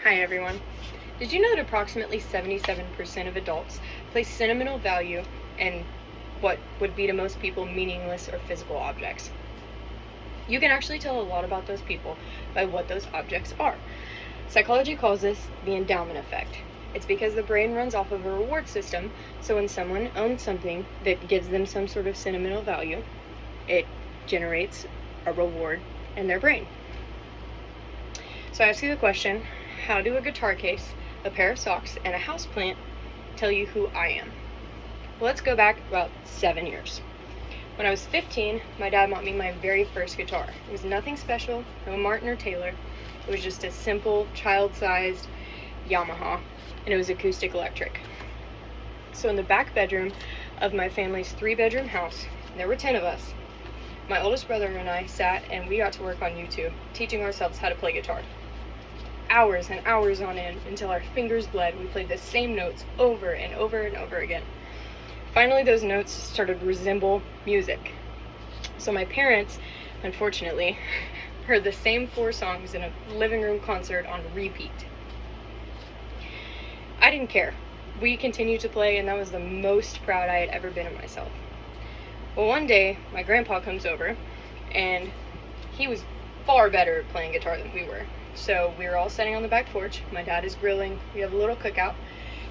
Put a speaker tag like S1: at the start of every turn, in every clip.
S1: Hi everyone. Did you know that approximately 77% of adults place sentimental value in what would be to most people meaningless or physical objects? You can actually tell a lot about those people by what those objects are. Psychology calls this the endowment effect. It's because the brain runs off of a reward system, so when someone owns something that gives them some sort of sentimental value, it generates a reward in their brain. So I ask you the question, how do a guitar case, a pair of socks, and a houseplant tell you who I am? Well, let's go back about 7 years. When I was 15, my dad bought me my very first guitar. It was nothing special, no Martin or Taylor. It was just a simple, child-sized Yamaha, and it was acoustic electric. So in the back bedroom of my family's 3-bedroom house, there were 10 of us. My oldest brother and I sat and we got to work on YouTube, teaching ourselves how to play guitar. Hours and hours on end until our fingers bled. We played the same notes over and over and over again. Finally, those notes started to resemble music. So my parents, unfortunately, heard the same 4 songs in a living room concert on repeat. I didn't care. We continued to play, and that was the most proud I had ever been of myself. Well, one day, my grandpa comes over, and he was far better at playing guitar than we were. So we were all sitting on the back porch. My dad is grilling. We have a little cookout,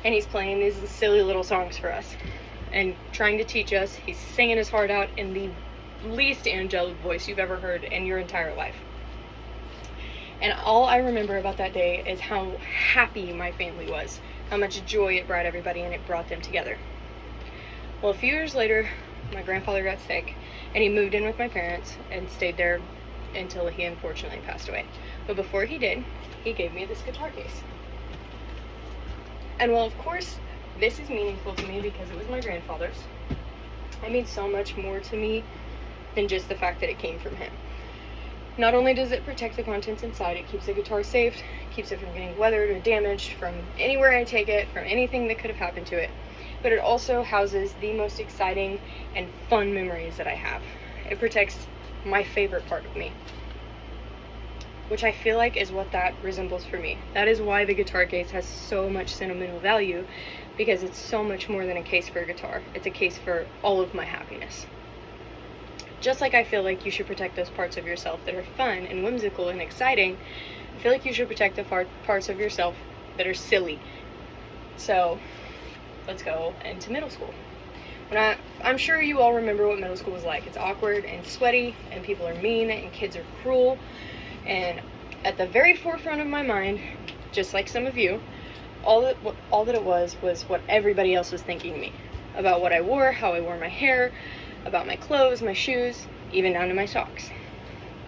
S1: and he's playing these silly little songs for us and trying to teach us. He's singing his heart out in the least angelic voice you've ever heard in your entire life. And all I remember about that day is how happy my family was, how much joy it brought everybody, and it brought them together. Well, a few years later, my grandfather got sick, and he moved in with my parents and stayed there until he unfortunately passed away. But before he did, he gave me this guitar case. And while of course this is meaningful to me because it was my grandfather's, it means so much more to me than just the fact that it came from him. Not only does it protect the contents inside, it keeps the guitar safe, keeps it from getting weathered or damaged from anywhere I take it, from anything that could have happened to it, but it also houses the most exciting and fun memories that I have. It protects my favorite part of me, which I feel like is what that resembles for me. That is why the guitar case has so much sentimental value, because it's so much more than a case for a guitar. It's a case for all of my happiness. Just like I feel like you should protect those parts of yourself that are fun and whimsical and exciting, I feel like you should protect the parts of yourself that are silly. So let's go into middle school. I'm sure you all remember what middle school was like. It's awkward and sweaty, and people are mean, and kids are cruel. And at the very forefront of my mind, just like some of you, all that it was what everybody else was thinking of me. About what I wore, how I wore my hair, about my clothes, my shoes, even down to my socks.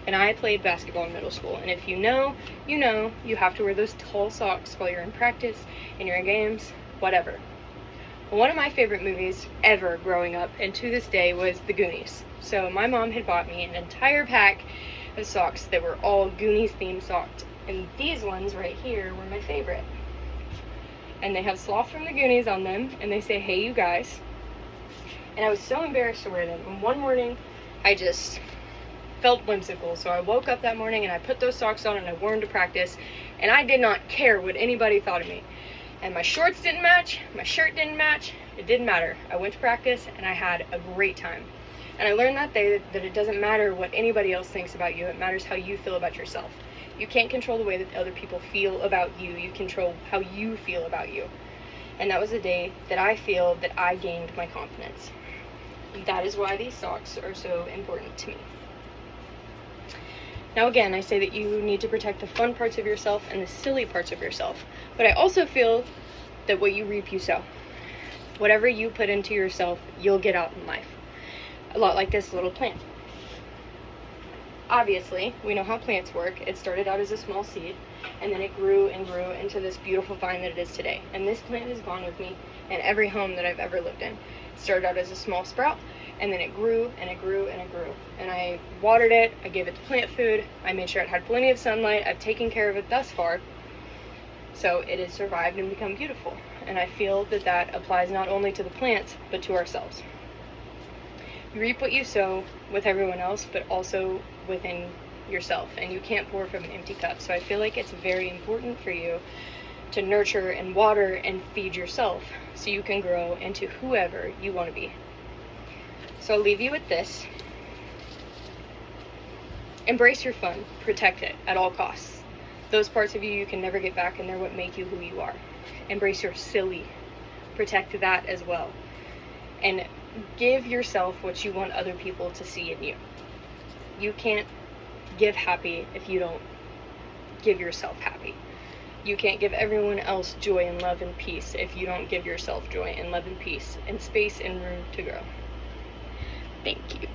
S1: And I played basketball in middle school, and if you know, you have to wear those tall socks while you're in practice, in your games, whatever. One of my favorite movies ever growing up, and to this day, was The Goonies. So my mom had bought me an entire pack of socks that were all Goonies themed socks, and these ones right here were my favorite. And they have Sloth from the Goonies on them, and they say, "Hey, you guys." And I was so embarrassed to wear them. And one morning, I just felt whimsical, so I woke up that morning and I put those socks on and I wore them to practice, and I did not care what anybody thought of me. And my shorts didn't match, my shirt didn't match, it didn't matter. I went to practice and I had a great time. And I learned that day that it doesn't matter what anybody else thinks about you, it matters how you feel about yourself. You can't control the way that other people feel about you, you control how you feel about you. And that was the day that I feel that I gained my confidence. That is why these socks are so important to me. Now again, I say that you need to protect the fun parts of yourself and the silly parts of yourself, but I also feel that what you reap, you sow. Whatever you put into yourself, you'll get out in life. A lot like this little plant. Obviously, we know how plants work. It started out as a small seed, and then it grew and grew into this beautiful vine that it is today. And this plant has gone with me in every home that I've ever lived in. It started out as a small sprout, and then it grew and it grew and it grew. And I watered it, I gave it plant food, I made sure it had plenty of sunlight, I've taken care of it thus far. So it has survived and become beautiful. And I feel that that applies not only to the plants, but to ourselves. You reap what you sow with everyone else, but also within yourself, and you can't pour from an empty cup. So I feel like it's very important for you to nurture and water and feed yourself so you can grow into whoever you want to be. So I'll leave you with this. Embrace your fun. Protect it at all costs. Those parts of you can never get back, and they're what make you who you are. Embrace your silly. Protect that as well. And give yourself what you want other people to see in you. You can't give happy if you don't give yourself happy. You can't give everyone else joy and love and peace if you don't give yourself joy and love and peace and space and room to grow. Thank you.